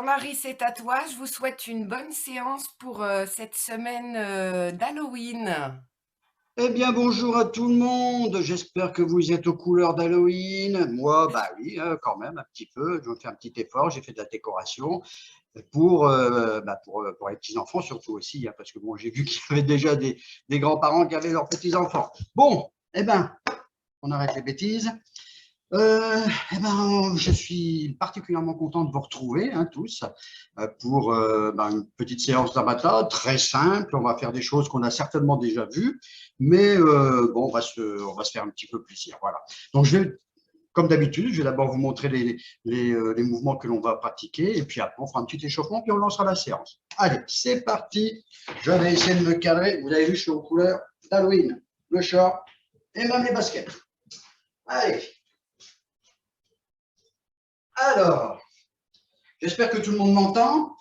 Jean-Marie, c'est à toi. Je vous souhaite une bonne séance pour cette semaine d'Halloween. Eh bien, bonjour à tout le monde. J'espère que vous êtes aux couleurs d'Halloween. Moi, bah oui, quand même, un petit peu. Je fais un petit effort. J'ai fait de la décoration pour les petits-enfants, surtout aussi, hein, parce que bon, j'ai vu qu'il y avait déjà des grands-parents qui avaient leurs petits-enfants. Bon, eh bien, on arrête les bêtises. Eh ben, je suis particulièrement content de vous retrouver tous pour une petite séance d'Amata, très simple. On va faire des choses qu'on a certainement déjà vues, mais bon, on va se faire un petit peu plaisir. Voilà. Donc, comme d'habitude, je vais d'abord vous montrer les mouvements que l'on va pratiquer, et puis après, on fera un petit échauffement, puis on lancera la séance. Allez, c'est parti. Je vais essayer de me cadrer. Vous avez vu, je suis aux couleurs d'Halloween, le short et même les baskets. Allez. Alors, j'espère que tout le monde m'entend,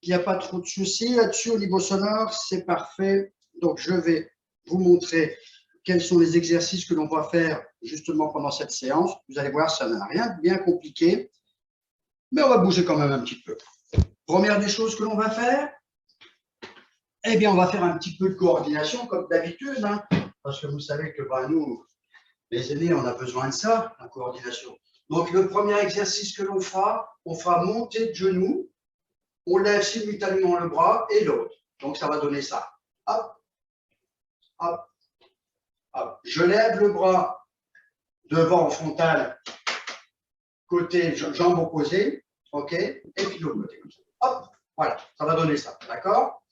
qu'il n'y a pas trop de soucis là-dessus au niveau sonore, c'est parfait. Donc, je vais vous montrer quels sont les exercices que l'on va faire justement pendant cette séance. Vous allez voir, ça n'a rien de bien compliqué, mais on va bouger quand même un petit peu. Première des choses que l'on va faire, eh bien, on va faire un petit peu de coordination comme d'habitude, parce que vous savez que nous, les aînés, on a besoin de ça, la coordination. Donc, le premier exercice que l'on fera, on fera monter de genoux, on lève simultanément le bras et l'autre. Donc, ça va donner ça. Hop, hop, hop. Je lève le bras devant en frontal, côté jambe opposée, ok, et puis de l'autre côté. Hop, voilà, ça va donner ça, d'accord?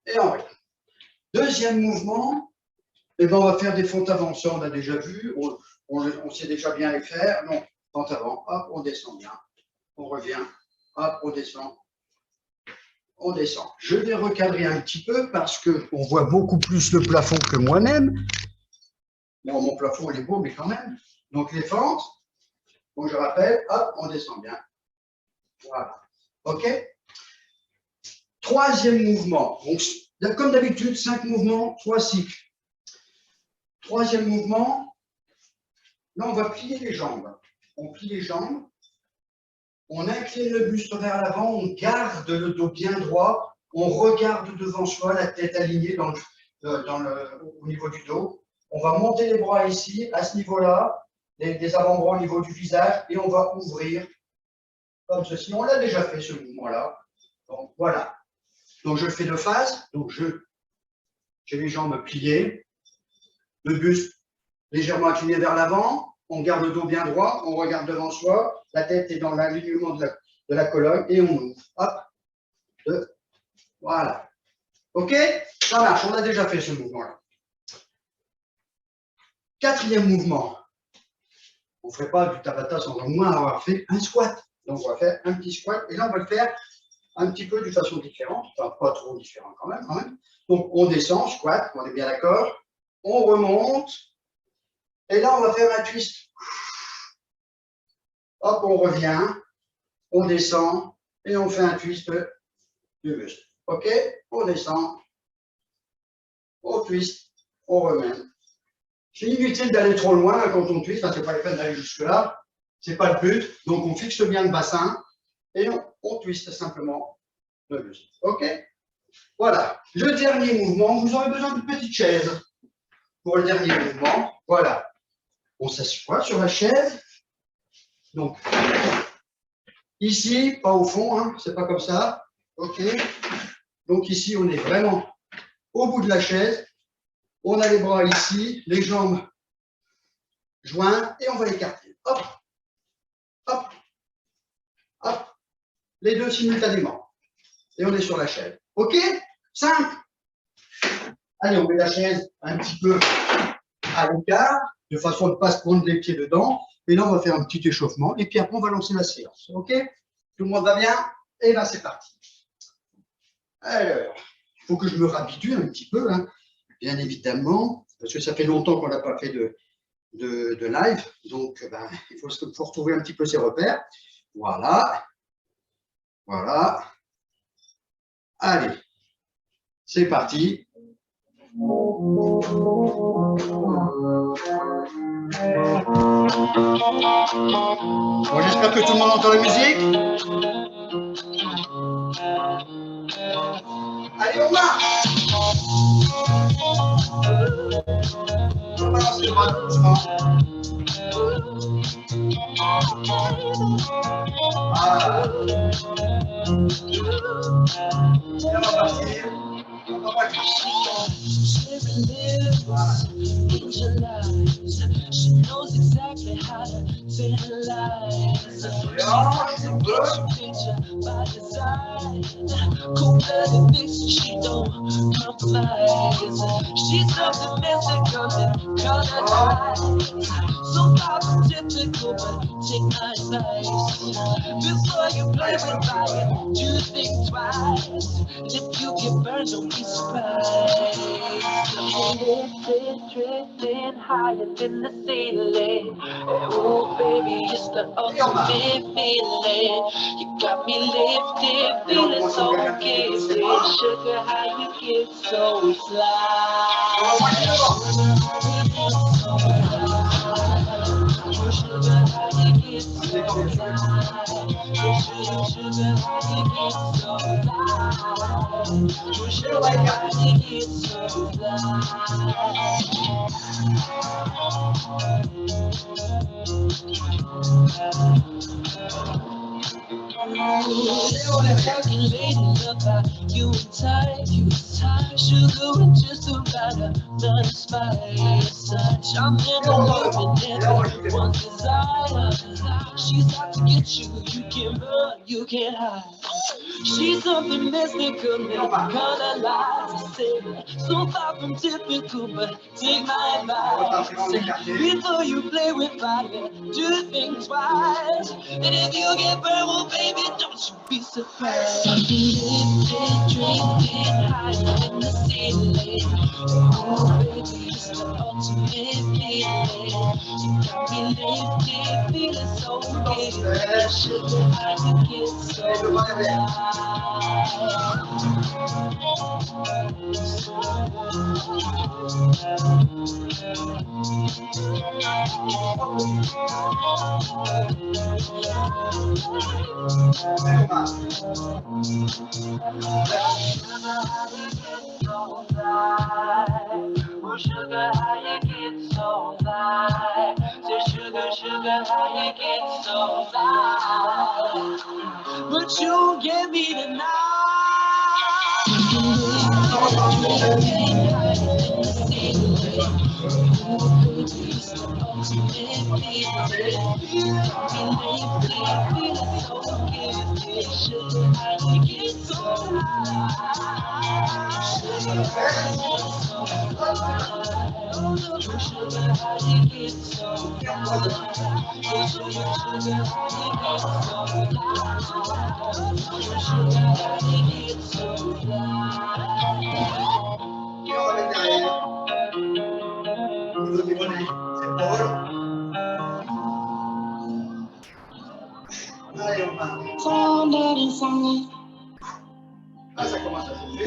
Et en rythme. Deuxième mouvement, eh ben, on va faire des fentes avant. Ça, on a déjà vu, on sait déjà bien les faire. Donc, fente avant, hop, on descend bien. On revient, hop, on descend. On descend. Je vais recadrer un petit peu parce qu'on voit beaucoup plus le plafond que moi-même. Bon, mon plafond, il est beau, mais quand même. Donc, les fentes, donc je rappelle, hop, on descend bien. Voilà. OK? Troisième mouvement. Donc, comme d'habitude, 5 mouvements, 3 cycles. Troisième mouvement, là, on va plier les jambes. On plie les jambes. On incline le buste vers l'avant, on garde le dos bien droit, on regarde devant soi, la tête alignée au niveau du dos. On va monter les bras ici, à ce niveau-là, les avant-bras au niveau du visage, et on va ouvrir comme ceci. On l'a déjà fait, ce mouvement-là. Donc, voilà. Donc, je le fais de face. Donc, j'ai les jambes pliées, le buste légèrement incliné vers l'avant. On garde le dos bien droit, on regarde devant soi, la tête est dans l'alignement de la colonne et on ouvre. Hop, 2, voilà. OK? Ça marche, on a déjà fait ce mouvement-là. Quatrième mouvement. On ne ferait pas du tabata sans au moins avoir fait un squat. Donc, on va faire un petit squat et là, on va le faire un petit peu de façon différente, enfin pas trop différente quand même. Donc, on descend, squat, on est bien d'accord. On remonte et là, on va faire un twist. Hop, on revient, on descend et on fait un twist du buste. OK? On descend, on twist, on remet. C'est inutile d'aller trop loin quand on twist, ce n'est pas la peine d'aller jusque-là. Ce n'est pas le but. Donc, on fixe bien le bassin et on twiste simplement le buste. OK? Voilà. Le dernier mouvement, vous aurez besoin d'une petite chaise pour le dernier mouvement. Voilà. On s'assoit sur la chaise. Donc, ici, pas au fond, c'est pas comme ça. OK? Donc, ici, on est vraiment au bout de la chaise. On a les bras ici, les jambes jointes et on va écarter. Hop, hop, hop. Les deux simultanément. Et on est sur la chaise. OK? Simple. Allez, on met la chaise un petit peu à l'écart, de façon à ne pas se prendre les pieds dedans. Et là, on va faire un petit échauffement. Et puis après, on va lancer la séance. OK? Tout le monde va bien? Et bien, c'est parti. Alors, il faut que je me réhabitue un petit peu, bien évidemment, parce que ça fait longtemps qu'on n'a pas fait de live. Donc, il faut retrouver un petit peu ses repères. Voilà. Voilà. Allez, c'est parti. Bon, j'espère que tout le monde entend la musique. Allez, on marche. On va balancer le bras doucement. Voilà. Et on va partir. On va pas She knows exactly how to tantalize. She gets your picture by design. Cold-blooded bitch, she don't compromise. She's something mystical and colonized. So far from typical, but take my advice. Before you play with fire, do think twice. And if you get burned, don't be surprised. Drifting higher than the ceiling. Oh, baby, it's the ultimate feeling. You got me lifted, feeling so gifted. Sugar, how you get so fly? Sugar, how you get so fly? Sugar, how you get so fly? Sugar, how you get so fly? Calculating about you and time, sugar with just a right amount of spice. I'm never living everyone's desire. She's out to get you, you can't run, you can't hide. She's something mystical, kinda lies. So far from typical, but take my advice. Before you play with fire, do think twice. And if you get burned, well, baby, don't you be surprised. Lifted, drifting higher in the ceiling. Oh, baby, it's the ultimate feeling. You got me lifted, feeling so good. Sugar, how you get so high? Oh, sugar, how you get so fly? Say, sugar, how you get so fly? But you get me tonight. Ah, ça commence à chauffer.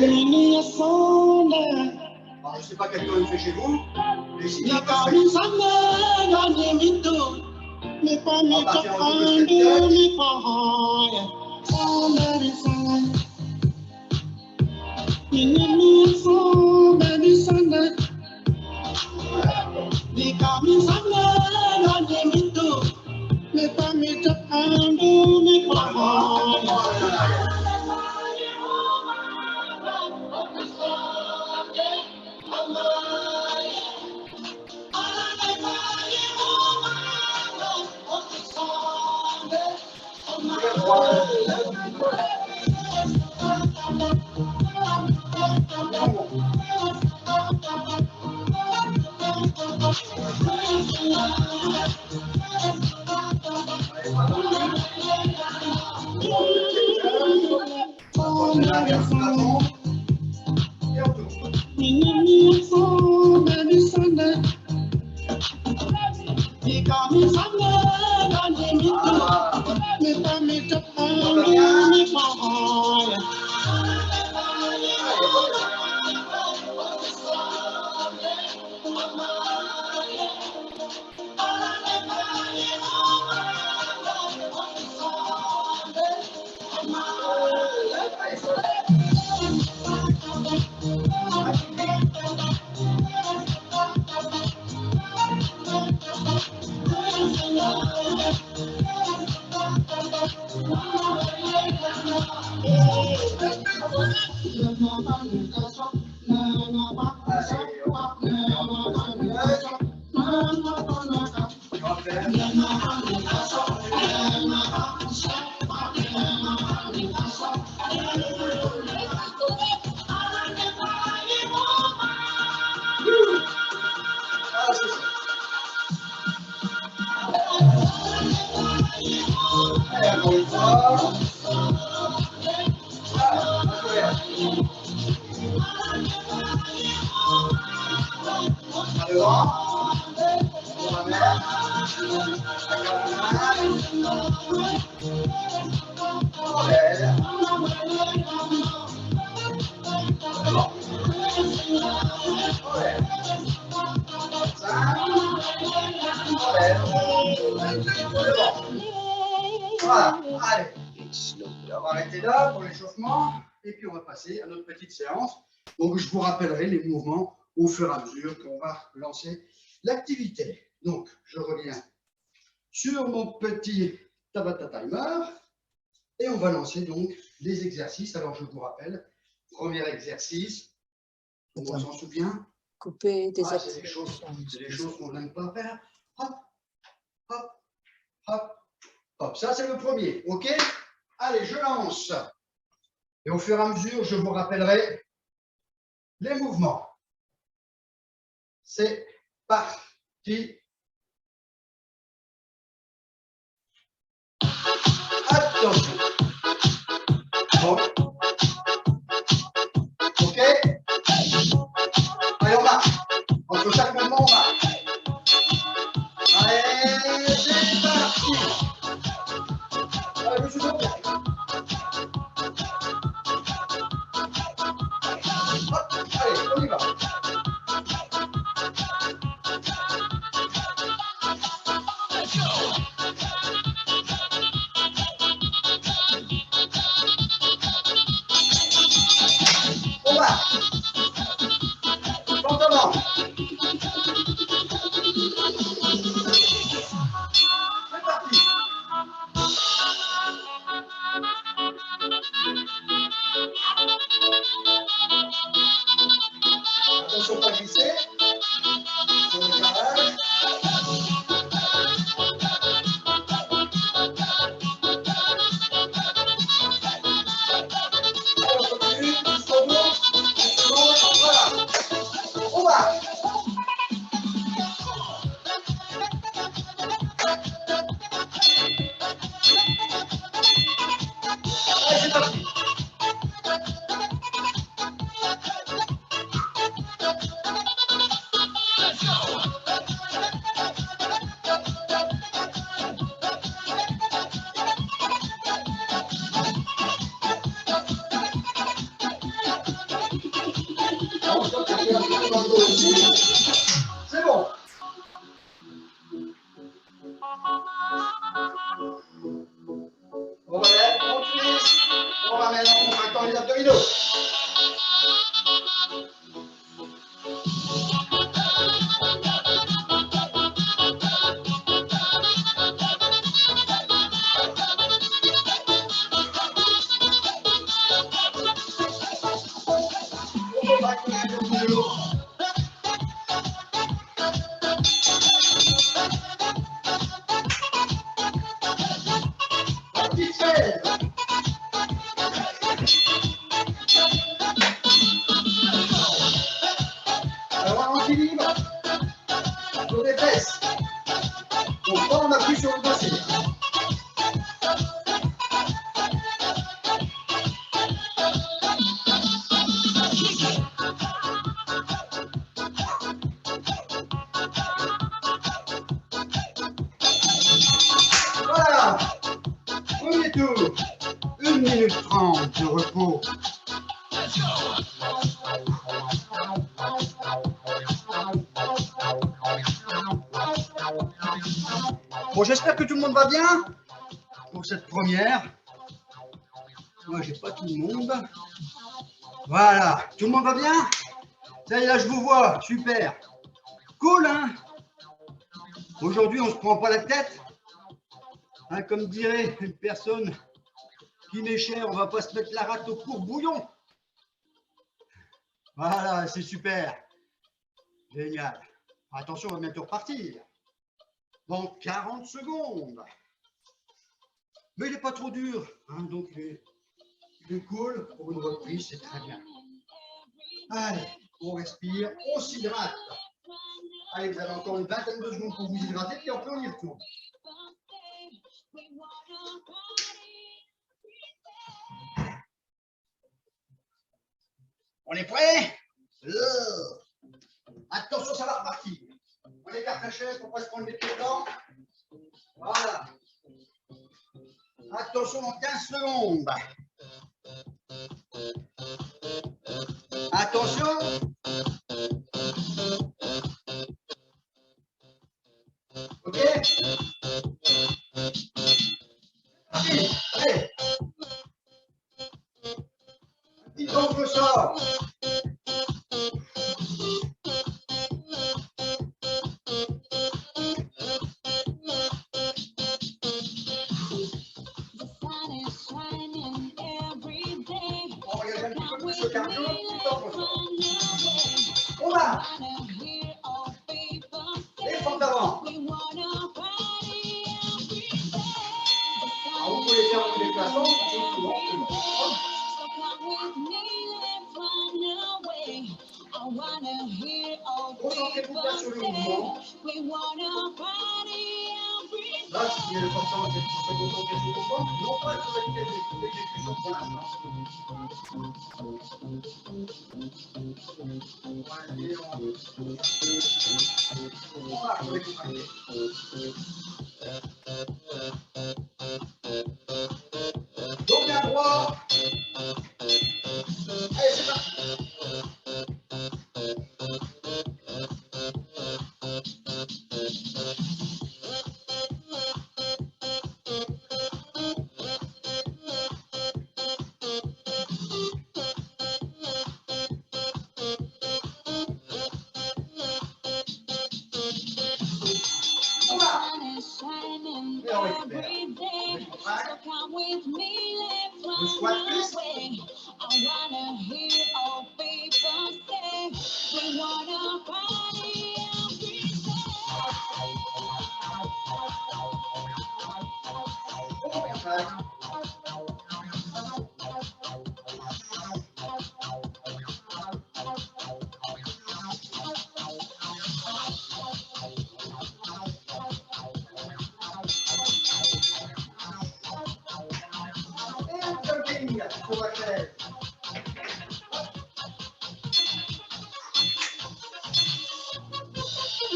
Alors, je ne sais pas quel temps il fait chez vous, mais ici, il y a pas de Super. Ah, c'est ça. Allez, encore une fois. Ah, super. À devant. On va mettre. Voilà, allez. On va arrêter là pour l'échauffement et puis on va passer à notre petite séance. Donc je vous rappellerai les mouvements au fur et à mesure qu'on va lancer l'activité. Donc je reviens sur mon petit Tabata Timer et on va lancer donc les exercices. Alors je vous rappelle, premier exercice, on s'en souvient. Couper des C'est des choses qu'on n'aime pas faire. Hop, hop, hop, hop. Ça c'est le premier, ok? Allez, je lance. Et au fur et à mesure, je vous rappellerai les mouvements. C'est parti. Attention. Bon. Ok. Allez, on marche. Entre chaque mouvement, on marche. Allez, c'est parti. Allez, je suis bon. Hop, allez, on y va. On va. Lentement. C'est parti. Attention, pas glisser. Sur le garage. Allez, on continue. Jusqu'au bout. Jusqu'au bout. Voilà. On va. Allez, c'est parti. C'est bon. On relève, on utilise, on ramène en contractant les abdominaux. On contracte les abdominaux. La petite chaise. Alors on équilibre sur les fesses. Donc pas on appuie sur le dossier. Voilà. Premier tour. 1 minute 30 de repos. Bon, j'espère que tout le monde va bien pour cette première. Moi, j'ai pas tout le monde. Voilà, tout le monde va bien? Ça y est, là, je vous vois, super. Cool, hein? Aujourd'hui, on se prend pas la tête. Hein, comme dirait une personne qui m'est chère, on va pas se mettre la rate au courbouillon. Voilà, c'est super. Génial. Attention, on va bientôt repartir. dans 40 secondes. Mais il n'est pas trop dur, hein, donc il est cool. Pour une reprise, c'est très bien. Allez, on respire, on s'hydrate. Allez, vous avez encore une vingtaine de secondes pour vous hydrater, puis après on y retourne. On est prêt? Attention, ça va repartir. On écarte la chaise pour ne pas se prendre les pieds dedans. Voilà. Attention dans 15 secondes. Attention. Ok. Allez. Un petit temps que je sors. On regarde un petit peu plus le cardio, un petit temps que je sors. On va. Et fente d'avant. Alors, vous pouvez faire un déplacement, concentrez-vous bien sur le mouvement. Là, si vous avez forcément cette concentrer sur le mouvement, non pas sur l'exécution pour l'instant. On marche avec le paquet. Donc bien droit. Allez, c'est parti. Le squat plus.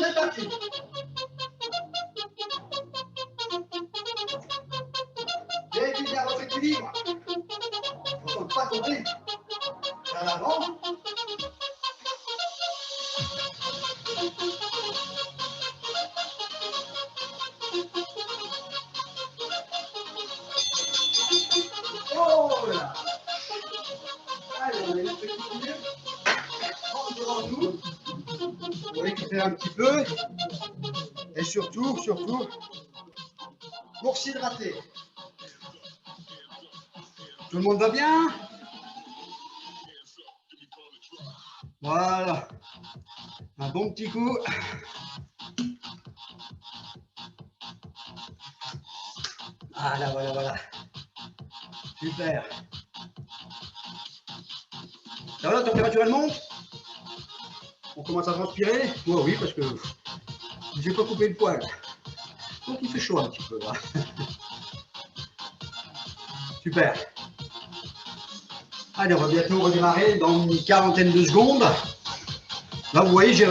C'est parti. Vérifiez bien votre équilibre. On ne peut pas tomber vers l'avant. Oh là. Allez, on a une petite minute. Prends devant nous. Pour récupérer un petit peu. Et surtout, pour s'hydrater. Tout le monde va bien? Voilà. Un bon petit coup. Voilà, voilà. Super. Ça va, la température elle monte? On commence à transpirer? Moi oui, parce que j'ai pas coupé le poil. Donc il fait chaud un petit peu là. Super. Allez, on va bientôt redémarrer dans une quarantaine de secondes. Là, vous voyez, j'ai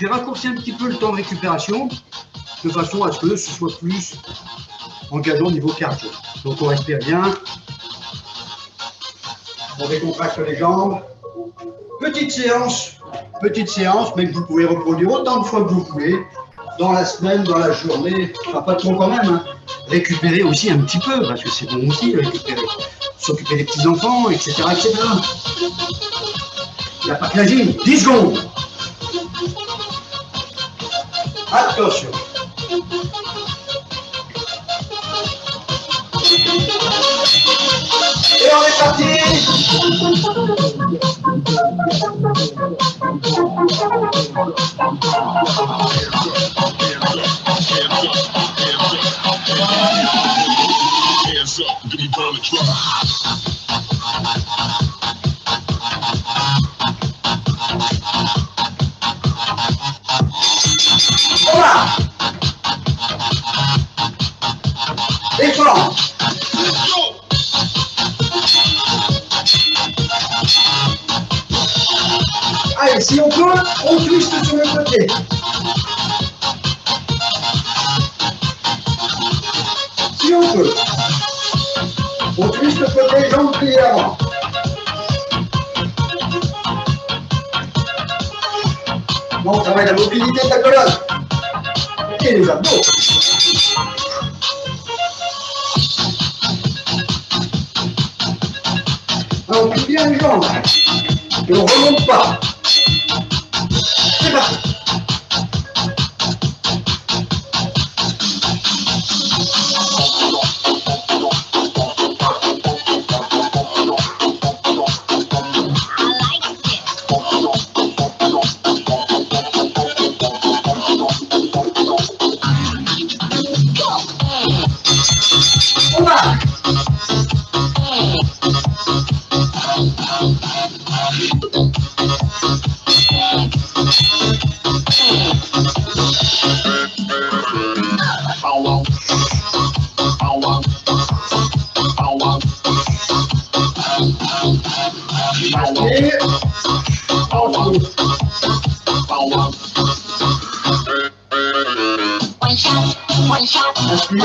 raccourci un petit peu le temps de récupération de façon à ce que ce soit plus engageant au niveau cardio. Donc on respire bien. On décontracte les jambes. Petite séance, mais que vous pouvez reproduire autant de fois que vous voulez, dans la semaine, dans la journée, enfin pas trop quand même, hein. Récupérer aussi un petit peu, parce que c'est bon aussi de récupérer, s'occuper des petits-enfants, etc., etc. Il n'y a pas que la gym, 10 secondes. Attention. Et on est parti. On va. Défends. Allez, si on peut, on twist sur le côté. Si on peut. On twist le côté, jambes pliées avant. On travaille la mobilité de la colonne. Et les abdos. Alors, on plie bien les jambes. Et on ne remonte pas. C'est parti. On va.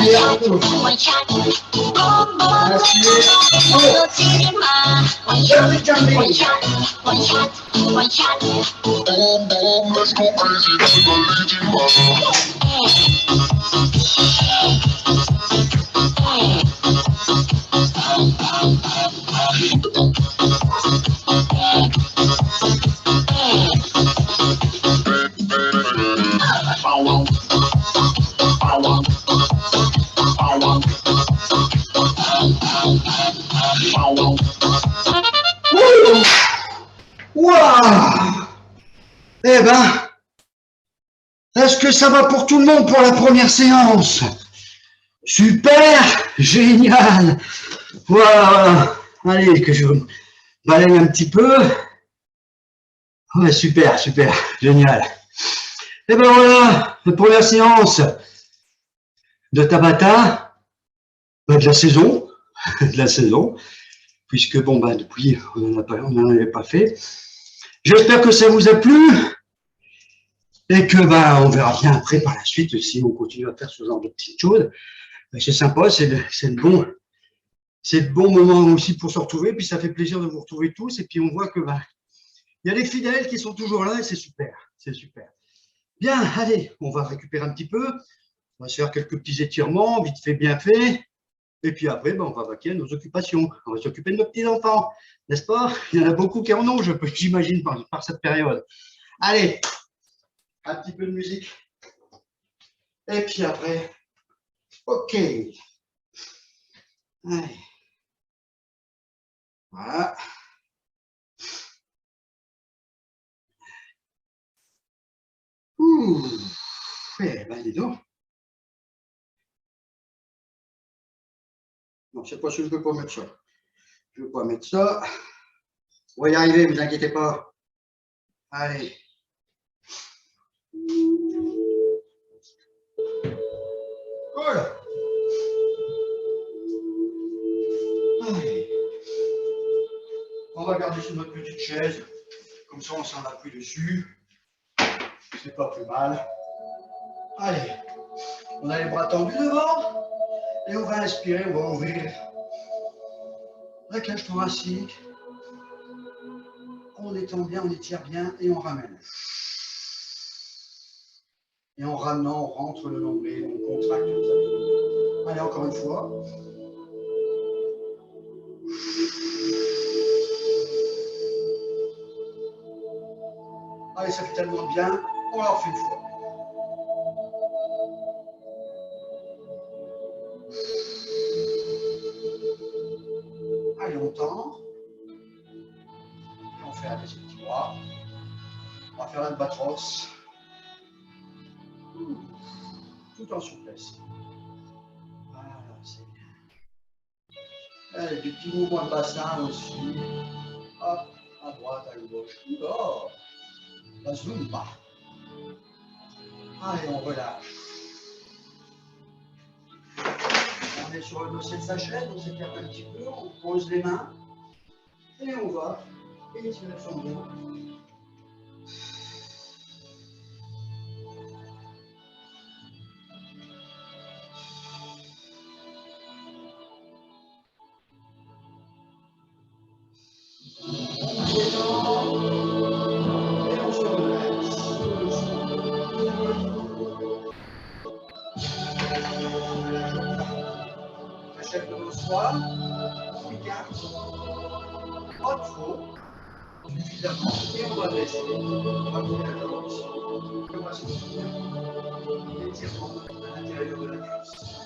Et on trouve. Inspire, Inspire, jumping. Let's go Waouh! Eh ben, est-ce que ça va pour tout le monde pour la première séance? Super, génial. Voilà. Allez, que je balaye un petit peu. Ouais, super, super, génial. Et ben voilà, la première séance de Tabata, de la saison, puisque bon, bah, depuis, on n'en avait pas fait. J'espère que ça vous a plu et que bah, on verra bien après par la suite si on continue à faire ce genre de petites choses. C'est sympa, c'est le bon moment aussi pour se retrouver, puis ça fait plaisir de vous retrouver tous et puis on voit que bah, il y a les fidèles qui sont toujours là et c'est super, c'est super. Bien, allez, on va récupérer un petit peu, on va se faire quelques petits étirements, vite fait, bien fait. Et puis après, ben, on va vaquer à nos occupations. On va s'occuper de nos petits-enfants, n'est-ce pas? Il y en a beaucoup qui en ont, j'imagine, par cette période. Allez, un petit peu de musique. Et puis après, ok. Allez. Voilà. Ouh. Eh ben, dis donc. Non, cette fois-ci, je ne peux pas mettre ça. Je ne veux pas mettre ça. On va y arriver, ne vous inquiétez pas. Allez. Voilà. Allez. On va garder sur notre petite chaise. Comme ça, on ne s'en appuie dessus. C'est pas plus mal. Allez. On a les bras tendus devant. Et on va inspirer, on va ouvrir la cage thoracique. On étend bien, on étire bien et on ramène. Et en ramenant, on rentre le nombril, on contracte les abdominaux. Allez, encore une fois. Allez, ça fait tellement de bien. On la refait une fois. Allez, on tend. Et on fait un deuxième petit bras. On va faire l'albatros. Tout en souplesse. Voilà, c'est bien. Allez, des petits mouvements de bassin aussi. Hop, à droite, à gauche. Oh, la zumba. Allez, on relâche. On est sur le dossier de sa chaise, on s'écarte un petit peu, on pose les mains et on va. Étiration de dos. Et on se relaxe. J'achète devant soi, on regarde, pas trop, suffisamment, et on va baisser. On va bouger la jambe ici. Et on va se soutenir. Étirement à l'intérieur de la cuisse.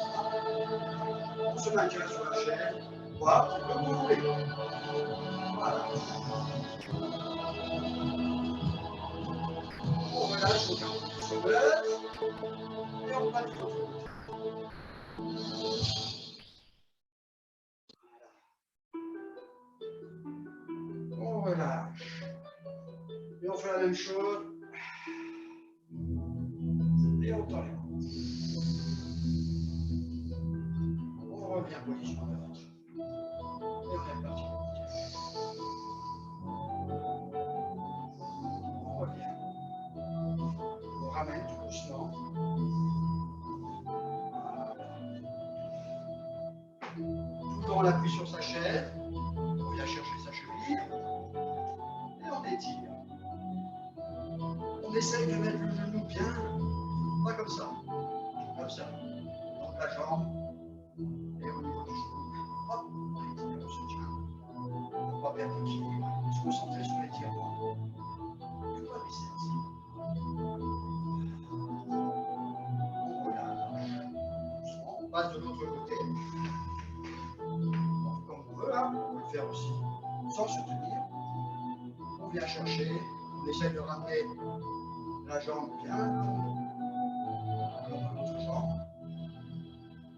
On se maintient sur la chaise, voilà, comme vous voulez. Voilà. On relâche, on se relève, et on passe sur le dos. On relâche. Et on fait la même chose. Et on tend les bras. On revient en position de hanche. Et on est reparti. On revient. On ramène tout doucement. Voilà. Tout le temps on appuie sur sa chaise. On vient chercher sa cheville. Et on étire. On essaye de mettre le genou bien, pas comme ça, donc la jambe, et au niveau du genou, hop, on étire, on se tient, on va perdre l'équilibre, se concentrer sur l'étirement, et on va baisser ainsi. On relâche, doucement, on passe de l'autre côté, donc, comme on veut, là, on peut le faire aussi sans se tenir, on vient chercher, on essaye de ramener la jambe bien, et on va l'autre jambe,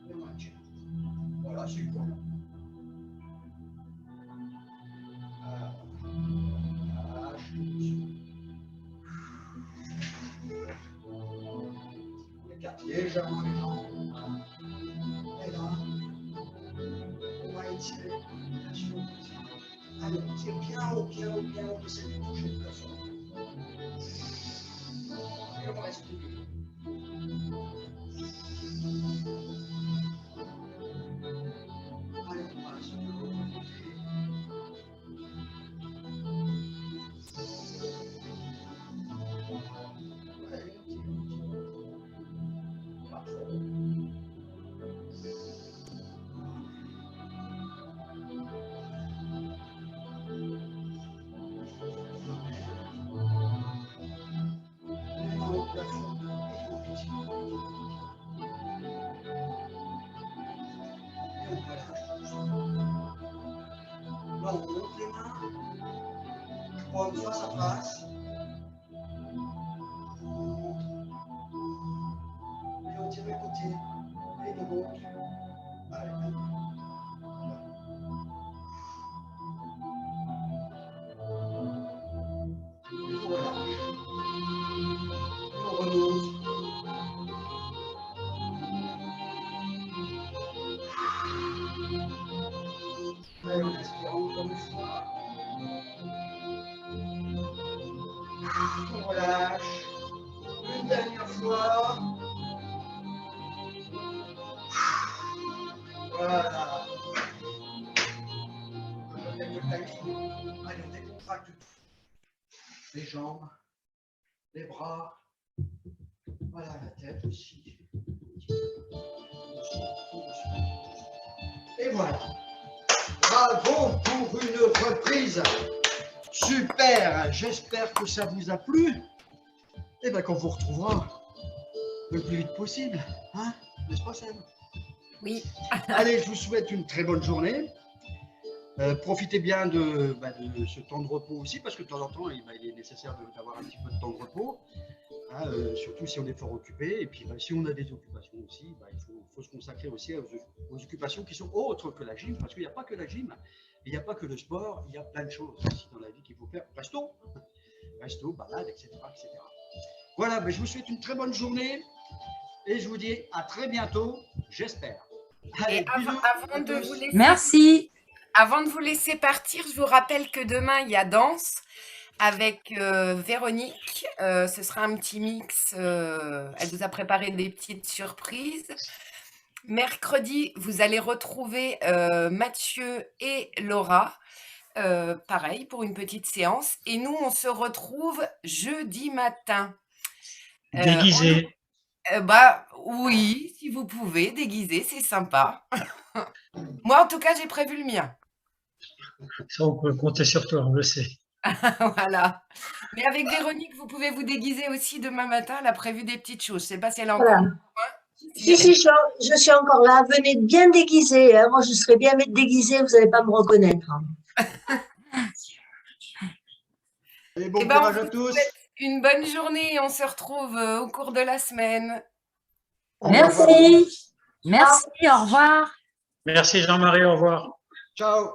et on maintient. Voilà, c'est cool. Lâche, écarte légèrement les jambes. Et là, on va étirer la sur. Allez, on tire bien haut, bien haut, bien haut, on essaie de toucher le plafond. Et on respire. Allez, on passe de l'autre côté. Allez, on tire. Pas trop. Les mains au plafond. Et on étire. Et on relâche. Là, on monte les mains. Pour une fois, ça passe. On monte. Et on tire le côté. Et on monte. Allez, allez. Et on relâche. Et on remonte. Allez, on respire encore une fois. On relâche. Une dernière fois. Voilà. On avec le timing. Allez, on décontracte les jambes, les bras. Voilà, la tête aussi. Et voilà. Bravo pour une reprise. Super. J'espère que ça vous a plu. Et bien qu'on vous retrouvera le plus vite possible. Hein? N'est-ce pas, Sam? Oui. Allez, je vous souhaite une très bonne journée. Profitez bien de ce temps de repos aussi, parce que de temps en temps, il est nécessaire d'avoir un petit peu de temps de repos. hein, surtout si on est fort occupé. Et puis, bah, si on a des occupations aussi, bah, il faut se consacrer aussi aux occupations qui sont autres que la gym, parce qu'il n'y a pas que la gym, il n'y a pas que le sport, il y a plein de choses aussi dans la vie qu'il faut faire. Resto, balade, etc., etc. Voilà, bah, je vous souhaite une très bonne journée et je vous dis à très bientôt, j'espère. Allez, Et bisous avant à de vous tous. laisser, Merci. avant de vous laisser partir, je vous rappelle que demain, il y a danse avec Véronique. Ce sera un petit mix. Elle vous a préparé des petites surprises. Mercredi, vous allez retrouver Mathieu et Laura. Pareil, pour une petite séance. Et nous, on se retrouve jeudi matin. Déguisé. Bah oui, si vous pouvez, déguiser, c'est sympa. Moi, en tout cas, j'ai prévu le mien. Ça, on peut compter sur toi, on le sait. Voilà. Mais avec Véronique, vous pouvez vous déguiser aussi demain matin. Elle a prévu des petites choses. Je sais pas si elle a encore. Voilà. Si, je suis encore là. Venez bien déguisé, hein. Moi, je serais bien déguisée, vous n'allez pas me reconnaître. Et bon Eh ben, courage on à vous tous. souhaite une bonne journée et on se retrouve au cours de la semaine. Merci. Merci. Au revoir. Merci Jean-Marie, au revoir. Ciao.